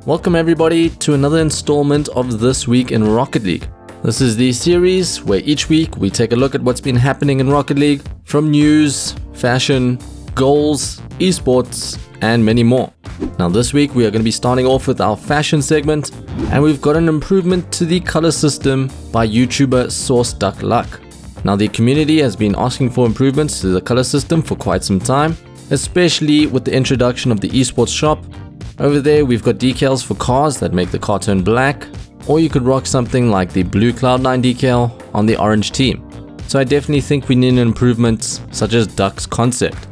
Welcome everybody to another installment of This Week in Rocket League. This is the series where each week we take a look at what's been happening in Rocket League, from news, fashion, goals, esports, and many more. Now this week we are going to be starting off with our fashion segment, and we've got an improvement to the color system by YouTuber SunlessKhan. Now the community has been asking for improvements to the color system for quite some time, especially with the introduction of the esports shop. Over there we've got decals for cars that make the car turn black, or you could rock something like the blue Cloud9 decal on the orange team. So I definitely think we need improvements such as Duck's concept.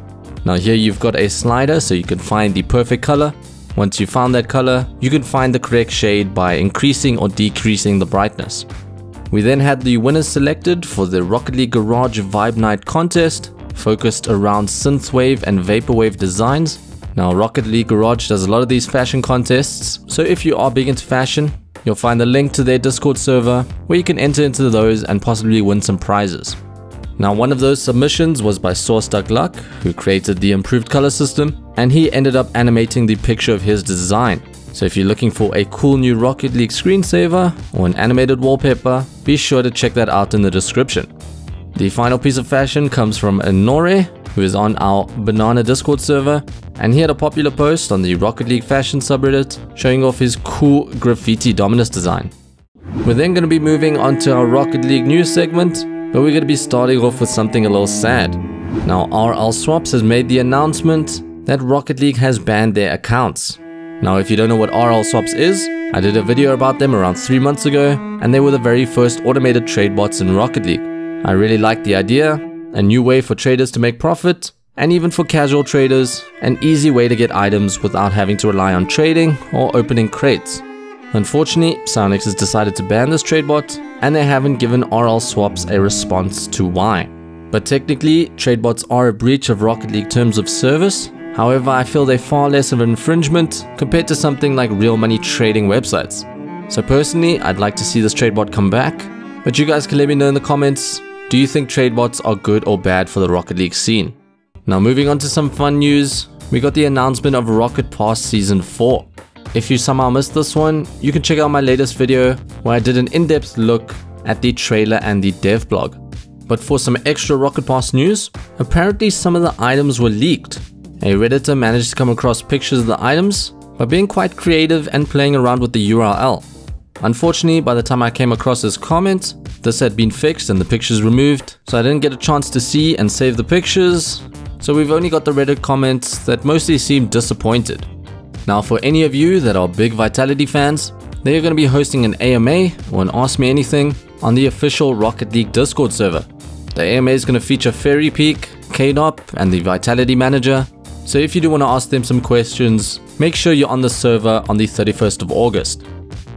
Now here you've got a slider so you can find the perfect color. Once you found that color, you can find the correct shade by increasing or decreasing the brightness. We then had the winners selected for the Rocket League Garage Vibe Night contest, focused around synthwave and vaporwave designs. Now Rocket League Garage does a lot of these fashion contests, so if you are big into fashion, you'll find the link to their Discord server where you can enter into those and possibly win some prizes. Now one of those submissions was by SunlessKhan, who created the improved color system, and he ended up animating the picture of his design. So if you're looking for a cool new Rocket League screensaver or an animated wallpaper, be sure to check that out in the description. The final piece of fashion comes from Anohre, who is on our Banana Discord server, and he had a popular post on the Rocket League fashion subreddit showing off his cool Graffiti Dominus design. We're then going to be moving on to our Rocket League news segment, but we're going to be starting off with something a little sad. Now RLSWAPS has made the announcement that Rocket League has banned their accounts. Now if you don't know what RLSWAPS is, I did a video about them around 3 months ago, and they were the very first automated trade bots in Rocket League. I really liked the idea, a new way for traders to make profit, and even for casual traders, an easy way to get items without having to rely on trading or opening crates. Unfortunately, Psyonix has decided to ban this trade bot, and they haven't given RLSWAPS a response to why. But technically, trade bots are a breach of Rocket League terms of service. However, I feel they're far less of an infringement compared to something like real money trading websites. So personally, I'd like to see this trade bot come back, but you guys can let me know in the comments, do you think trade bots are good or bad for the Rocket League scene? Now moving on to some fun news, we got the announcement of Rocket Pass Season 4. If you somehow missed this one, you can check out my latest video where I did an in-depth look at the trailer and the dev blog. But for some extra Rocket Pass news, apparently some of the items were leaked. A Redditor managed to come across pictures of the items by being quite creative and playing around with the URL. Unfortunately, by the time I came across his comment, this had been fixed and the pictures removed, so I didn't get a chance to see and save the pictures. So we've only got the Reddit comments that mostly seem disappointed. Now for any of you that are big Vitality fans, they are going to be hosting an AMA or an Ask Me Anything on the official Rocket League Discord server. The AMA is going to feature Fairy Peak, KDOP, and the Vitality Manager. So if you do want to ask them some questions, make sure you're on the server on the 31st of August.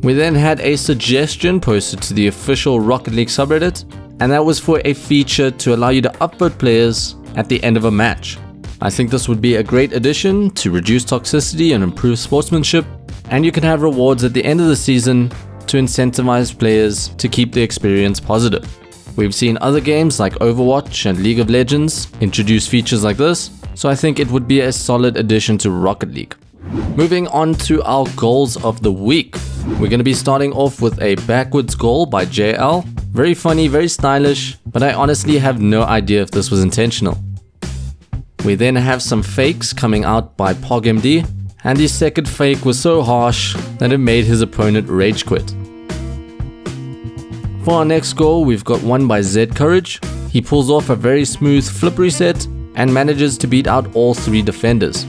We then had a suggestion posted to the official Rocket League subreddit, and that was for a feature to allow you to upvote players at the end of a match. I think this would be a great addition to reduce toxicity and improve sportsmanship, and you can have rewards at the end of the season to incentivize players to keep the experience positive. We've seen other games like Overwatch and League of Legends introduce features like this, so I think it would be a solid addition to Rocket League. Moving on to our goals of the week. We're going to be starting off with a backwards goal by JL. Very funny, very stylish, but I honestly have no idea if this was intentional. We then have some fakes coming out by Pog-MD, and his second fake was so harsh that it made his opponent rage quit. For our next goal, we've got one by Z Courage. He pulls off a very smooth flip reset and manages to beat out all 3 defenders.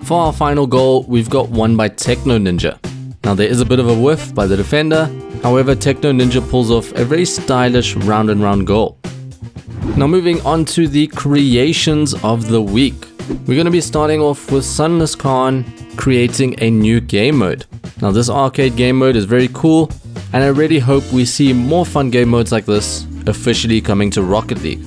For our final goal, we've got one by Techno Ninja. Now there is a bit of a whiff by the defender, however Techno Ninja pulls off a very stylish round and round goal. Now moving on to the creations of the week. We're going to be starting off with SunlessKhan creating a new game mode. Now this arcade game mode is very cool, and I really hope we see more fun game modes like this officially coming to Rocket League.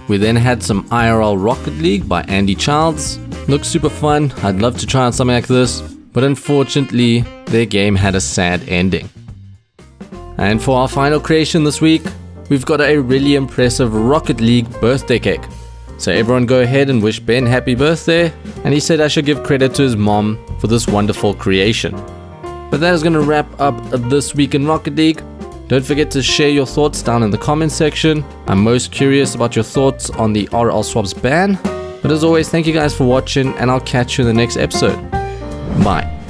We then had some IRL Rocket League by Andy Childs. Looks super fun, I'd love to try out something like this, but unfortunately their game had a sad ending. And for our final creation this week, we've got a really impressive Rocket League birthday cake. So everyone go ahead and wish Ben happy birthday, and he said I should give credit to his mom for this wonderful creation. But that is going to wrap up this week in Rocket League. Don't forget to share your thoughts down in the comment section. I'm most curious about your thoughts on the RLSWAPS ban. But as always, thank you guys for watching, and I'll catch you in the next episode. Bye.